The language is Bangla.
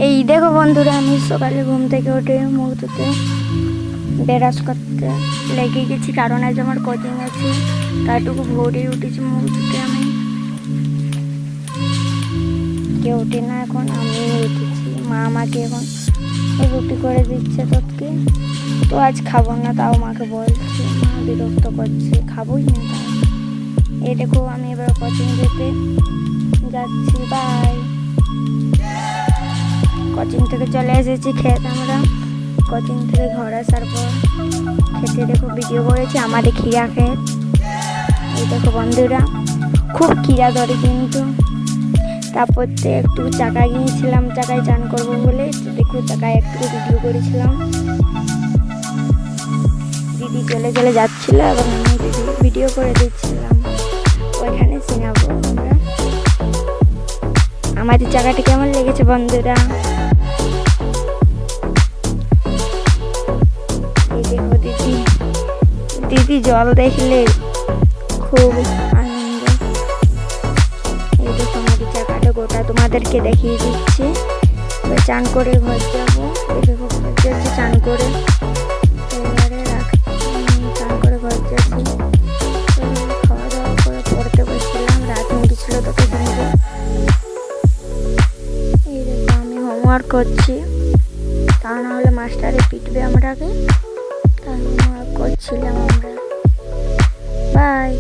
এই দেখো বন্ধুরা, আমি সকালে ঘুম থেকে উঠে মুখ ধুতে ব্রাশ করতে লেগে গেছি, কারণ আজ আমার কোচিং আছে। তাইটুকু ভোরে উঠেছি মুখ ধুতে। আমি কেউ উঠে না, এখন আমি উঠেছি। মা আমাকে এখন রুটি করে দিচ্ছে তোকে, তো আজ খাবো না, তাও মাকে বলছে। মা বিরক্ত করছে, খাবোই না তাই। এই দেখো আমি এবার কোচিং যেতে যাচ্ছি। বাই। কোচিং থেকে চলে এসেছি খেত। আমরা কোচিং থেকে ঘর আসার পর খেতে দেখো ভিডিও করেছি আমাদের খিরা খেত। এই দেখো বন্ধুরা, খুব খিরা ধরে কিন্তু। তারপর একটু চাকা গিয়েছিলাম, চাকায় চান করবো বলে। দেখো চাকায় একটু ভিডিও করেছিলাম। দিদি চলে চলে যাচ্ছিল এবং আমি ভিডিও করে দিচ্ছিলাম। ওইখানে চিনাবো আমরা। আমাদের জায়গাটা কেমন লেগেছে বন্ধুরা? এই দেখো দিদি জল দেখলে খুব আনন্দ। এই দেখো আমাদের জায়গাটা গোটা তোমাদেরকে দেখিয়ে দিচ্ছি। এবার চান করে ঘর যাবো। এই দেখো ঘর যাচ্ছি চান করে। এবারে চান করে ঘর যাচ্ছি। খাওয়া দাওয়া করে পড়তে বসছিলাম। রাত মিটেছিল তোকে দিনকে। এই দেখো আমি হোমওয়ার্ক করছি, তা না হলে মাস্টারে পিটবে আমাকে। তাই হোমওয়ার্ক করছিলাম আমরা। বাই।